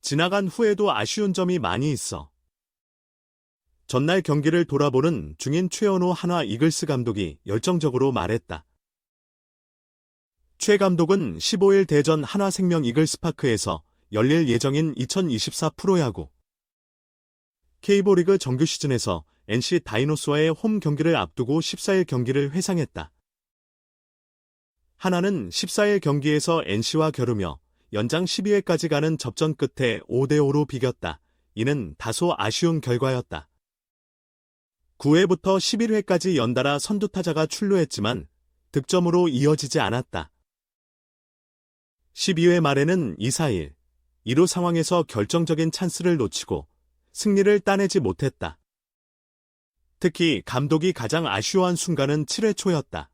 지나간 후에도 아쉬운 점이 많이 있어. 전날 경기를 돌아보는 중인 최연호 한화 이글스 감독이 열정적으로 말했다. 최 감독은 15일 대전 한화생명 이글스파크에서 열릴 예정인 2024 프로야구 K리그 정규 시즌에서 NC 다이노스와의 홈 경기를 앞두고 14일 경기를 회상했다. 한화는 14일 경기에서 NC와 겨루며 연장 12회까지 가는 접전 끝에 5대5로 비겼다. 이는 다소 아쉬운 결과였다. 9회부터 11회까지 연달아 선두타자가 출루했지만 득점으로 이어지지 않았다. 12회 말에는 2-4-1, 2루 상황에서 결정적인 찬스를 놓치고 승리를 따내지 못했다. 특히 감독이 가장 아쉬워한 순간은 7회 초였다.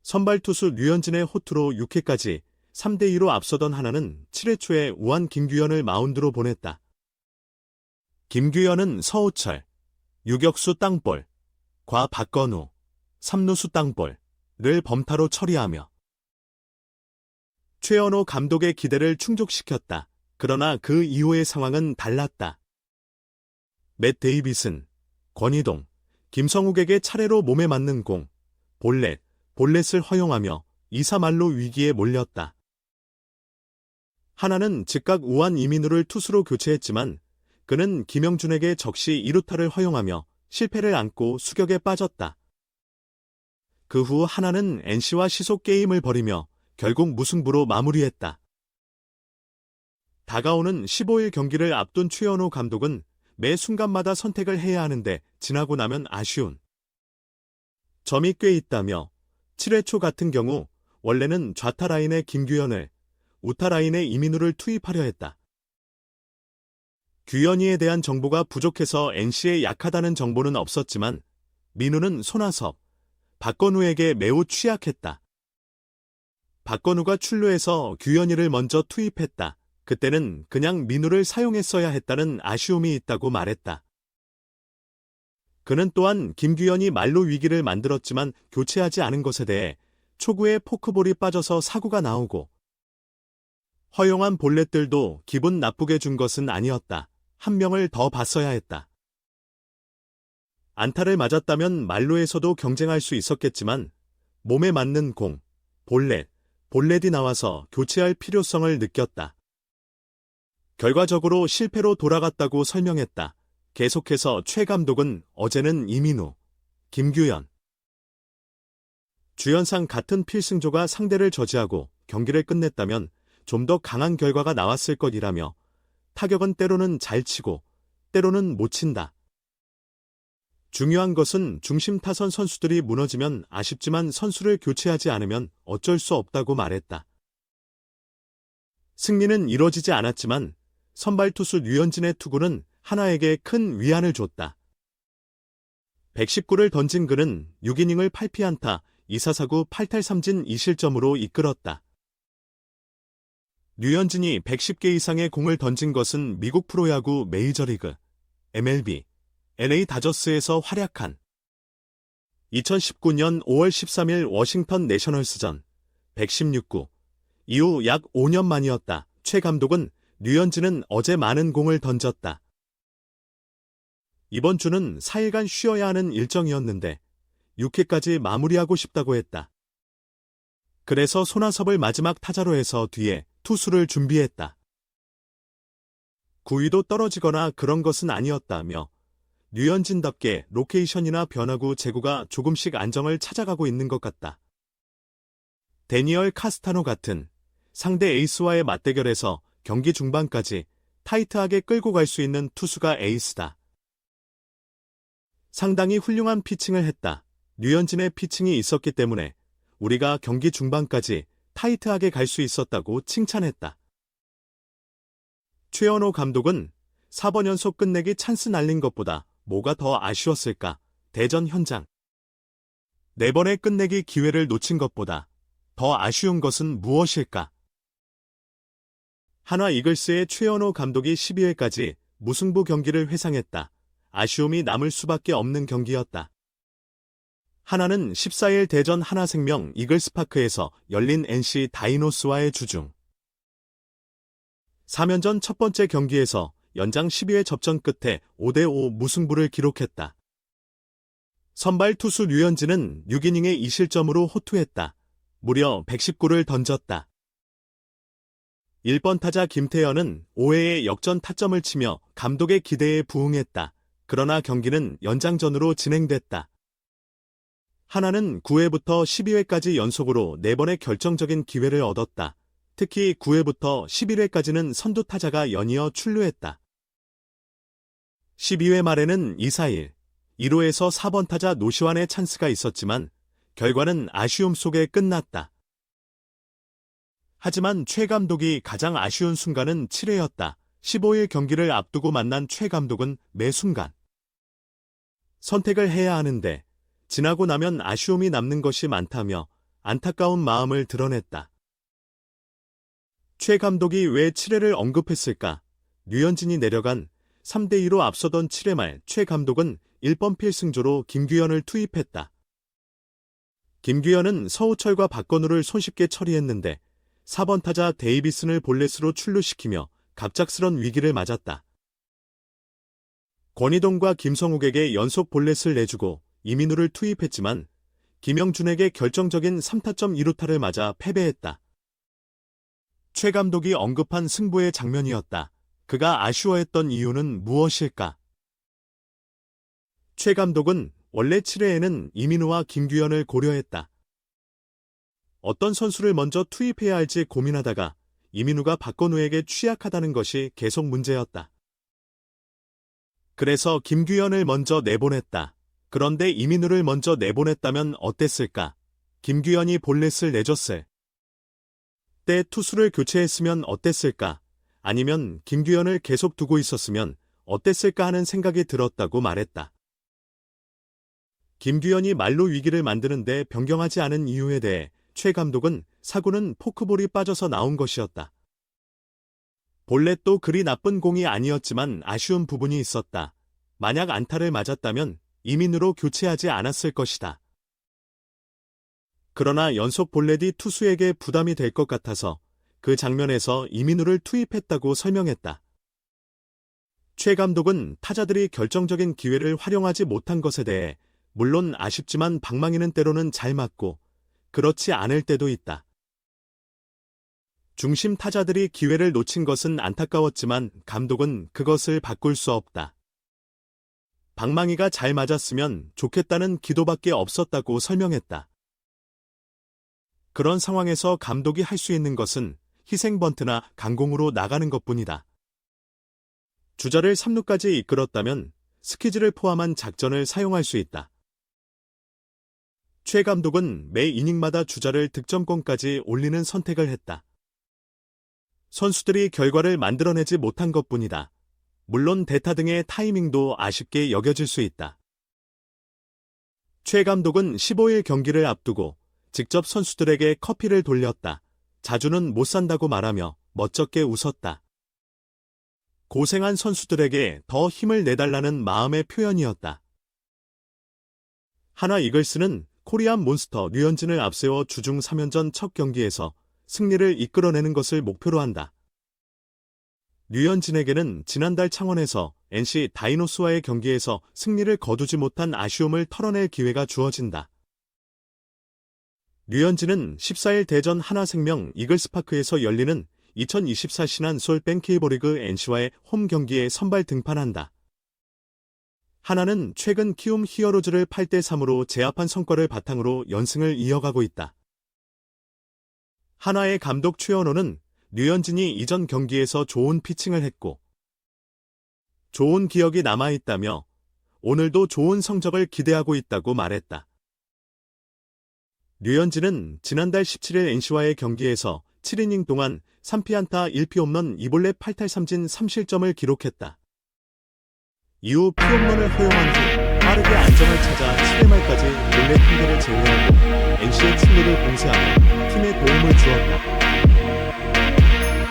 선발 투수 류현진의 호투로 6회까지 3대2로 앞서던 한화는 7회 초에 우한 김규현을 마운드로 보냈다. 김규현은 서우철, 유격수 땅볼, 과 박건우, 3루수 땅볼을 범타로 처리하며 최연호 감독의 기대를 충족시켰다. 그러나 그 이후의 상황은 달랐다. 맷 데이비슨, 권희동, 김성욱에게 차례로 몸에 맞는 공, 볼넷을 허용하며 2-3말로 위기에 몰렸다. 한화는 즉각 우한 이민우를 투수로 교체했지만 그는 김영준에게 적시 2루타를 허용하며 실패를 안고 수격에 빠졌다. 그 후 한화는 NC와 시속 게임을 벌이며 결국 무승부로 마무리했다. 다가오는 15일 경기를 앞둔 최연호 감독은 매 순간마다 선택을 해야 하는데 지나고 나면 아쉬운 점이 꽤 있다며 7회 초 같은 경우 원래는 좌타 라인에 김규현을, 우타 라인에 이민우를 투입하려 했다. 규현이에 대한 정보가 부족해서 NC에 약하다는 정보는 없었지만 민우는 손아섭, 박건우에게 매우 취약했다. 박건우가 출루해서 규현이를 먼저 투입했다. 그때는 그냥 민우를 사용했어야 했다는 아쉬움이 있다고 말했다. 그는 또한 김규현이 말로 위기를 만들었지만 교체하지 않은 것에 대해 초구에 포크볼이 빠져서 사구가 나오고 허용한 볼넷들도 기분 나쁘게 준 것은 아니었다. 한 명을 더 봤어야 했다. 안타를 맞았다면 말로에서도 경쟁할 수 있었겠지만 몸에 맞는 공, 볼넷이 나와서 교체할 필요성을 느꼈다. 결과적으로 실패로 돌아갔다고 설명했다. 계속해서 최 감독은 어제는 이민우, 김규현, 주연상 같은 필승조가 상대를 저지하고 경기를 끝냈다면 좀 더 강한 결과가 나왔을 것이라며 타격은 때로는 잘 치고 때로는 못 친다. 중요한 것은 중심 타선 선수들이 무너지면 아쉽지만 선수를 교체하지 않으면 어쩔 수 없다고 말했다. 승리는 이뤄지지 않았지만 선발 투수 류현진의 투구는 한화에게 큰 위안을 줬다. 119를 던진 그는 6이닝을 8피안타, 2사사구 8탈3진 2실점으로 이끌었다. 류현진이 110개 이상의 공을 던진 것은 미국 프로야구 메이저리그, MLB, LA 다저스에서 활약한 2019년 5월 13일 워싱턴 내셔널스전 116구 이후 약 5년 만이었다. 최 감독은 류현진은 어제 많은 공을 던졌다. 이번 주는 4일간 쉬어야 하는 일정이었는데 6회까지 마무리하고 싶다고 했다. 그래서 손아섭을 마지막 타자로 해서 뒤에 투수를 준비했다. 구위도 떨어지거나 그런 것은 아니었다며 류현진답게 로케이션이나 변화구 제구가 조금씩 안정을 찾아가고 있는 것 같다. 데니얼 카스타노 같은 상대 에이스와의 맞대결에서 경기 중반까지 타이트하게 끌고 갈 수 있는 투수가 에이스다. 상당히 훌륭한 피칭을 했다. 류현진의 피칭이 있었기 때문에 우리가 경기 중반까지 타이트하게 갈 수 있었다고 칭찬했다. 최연호 감독은 4번 연속 끝내기 찬스 날린 것보다 뭐가 더 아쉬웠을까? 대전 현장 4번의 끝내기 기회를 놓친 것보다 더 아쉬운 것은 무엇일까? 한화 이글스의 최연호 감독이 12회까지 무승부 경기를 회상했다. 아쉬움이 남을 수밖에 없는 경기였다. 한화는 14일 대전 한화생명 이글스파크에서 열린 NC 다이노스와의 주중 3연전 첫 번째 경기에서 연장 12회 접전 끝에 5대5 무승부를 기록했다. 선발 투수 류현진은 6이닝의 2실점으로 호투했다. 무려 119를 던졌다. 1번 타자 김태현은 5회에 역전 타점을 치며 감독의 기대에 부응했다. 그러나 경기는 연장전으로 진행됐다. 하나는 9회부터 12회까지 연속으로 4번의 결정적인 기회를 얻었다. 특히 9회부터 11회까지는 선두 타자가 연이어 출루했다. 12회 말에는 2-4-1, 1호에서 4번 타자 노시환의 찬스가 있었지만 결과는 아쉬움 속에 끝났다. 하지만 최 감독이 가장 아쉬운 순간은 7회였다. 15일 경기를 앞두고 만난 최 감독은 매 순간 선택을 해야 하는데 지나고 나면 아쉬움이 남는 것이 많다며 안타까운 마음을 드러냈다. 최 감독이 왜 7회를 언급했을까? 류현진이 내려간 3대2로 앞서던 7회 말 최 감독은 1번 필승조로 김규현을 투입했다. 김규현은 서우철과 박건우를 손쉽게 처리했는데 4번 타자 데이비슨을 볼넷으로 출루시키며 갑작스런 위기를 맞았다. 권희동과 김성욱에게 연속 볼넷을 내주고 이민우를 투입했지만 김영준에게 결정적인 3타점 2루타를 맞아 패배했다. 최 감독이 언급한 승부의 장면이었다. 그가 아쉬워했던 이유는 무엇일까? 최 감독은 원래 7회에는 이민우와 김규현을 고려했다. 어떤 선수를 먼저 투입해야 할지 고민하다가 이민우가 박건우에게 취약하다는 것이 계속 문제였다. 그래서 김규현을 먼저 내보냈다. 그런데 이민우를 먼저 내보냈다면 어땠을까? 김규현이 볼넷을 내줬을 때 투수를 교체했으면 어땠을까? 아니면 김규현을 계속 두고 있었으면 어땠을까 하는 생각이 들었다고 말했다. 김규현이 말로 위기를 만드는데 변경하지 않은 이유에 대해 최 감독은 사구는 포크볼이 빠져서 나온 것이었다. 볼넷도 그리 나쁜 공이 아니었지만 아쉬운 부분이 있었다. 만약 안타를 맞았다면 이민우로 교체하지 않았을 것이다. 그러나 연속 볼넷이 투수에게 부담이 될 것 같아서 그 장면에서 이민우를 투입했다고 설명했다. 최 감독은 타자들이 결정적인 기회를 활용하지 못한 것에 대해 물론 아쉽지만 방망이는 때로는 잘 맞고 그렇지 않을 때도 있다. 중심 타자들이 기회를 놓친 것은 안타까웠지만 감독은 그것을 바꿀 수 없다. 방망이가 잘 맞았으면 좋겠다는 기도밖에 없었다고 설명했다. 그런 상황에서 감독이 할 수 있는 것은 희생 번트나 강공으로 나가는 것뿐이다. 주자를 3루까지 이끌었다면 스퀴즈를 포함한 작전을 사용할 수 있다. 최 감독은 매 이닝마다 주자를 득점권까지 올리는 선택을 했다. 선수들이 결과를 만들어내지 못한 것뿐이다. 물론 대타 등의 타이밍도 아쉽게 여겨질 수 있다. 최 감독은 15일 경기를 앞두고 직접 선수들에게 커피를 돌렸다. 자주는 못 산다고 말하며 멋쩍게 웃었다. 고생한 선수들에게 더 힘을 내달라는 마음의 표현이었다. 하나 이글스는 코리안 몬스터 류현진을 앞세워 주중 3연전 첫 경기에서 승리를 이끌어내는 것을 목표로 한다. 류현진에게는 지난달 창원에서 NC 다이노스와의 경기에서 승리를 거두지 못한 아쉬움을 털어낼 기회가 주어진다. 류현진은 14일 대전 하나생명 이글스파크에서 열리는 2024 신한 솔뱅 케이블리그 NC와의 홈 경기에 선발 등판한다. 하나는 최근 키움 히어로즈를 8대3으로 제압한 성과를 바탕으로 연승을 이어가고 있다. 하나의 감독 최원호는 류현진이 이전 경기에서 좋은 피칭을 했고 좋은 기억이 남아있다며 오늘도 좋은 성적을 기대하고 있다고 말했다. 류현진은 지난달 17일 NC와의 경기에서 7이닝 동안 3피안타 1피 홈런 2볼넷 8탈3진 3실점을 기록했다. 이후 피홈런을 허용한 후 빠르게 안정을 찾아 7회 말까지 볼넷 1개를 제외하고 NC의 승리를 봉쇄하며 팀에 도움을 주었다.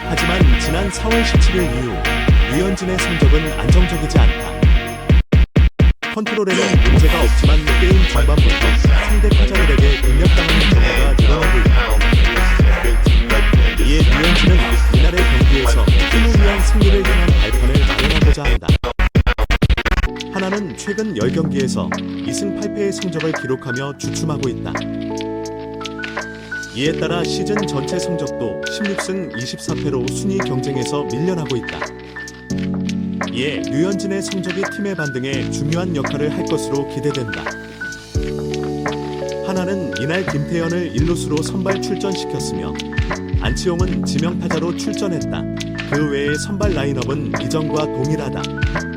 하지만 지난 4월 17일 이후 류현진의 성적은 안정적이지 않다. 컨트롤에는 문제가 없지만 게임 전반부터 상대 타자들에게 공략당하는 경우가 늘어나고 있다. 이에 류현진은 이날의 경기에서 팀을 최근 10경기에서 2승 8패의 성적을 기록하며 주춤하고 있다. 이에 따라 시즌 전체 성적도 16승 24패로 순위 경쟁에서 밀려나고 있다. 이에 류현진의 성적이 팀의 반등에 중요한 역할을 할 것으로 기대된다. 하나는 이날 김태현을 1루수로 선발 출전시켰으며 안치홍은 지명타자로 출전했다. 그 외의 선발 라인업은 이전과 동일하다.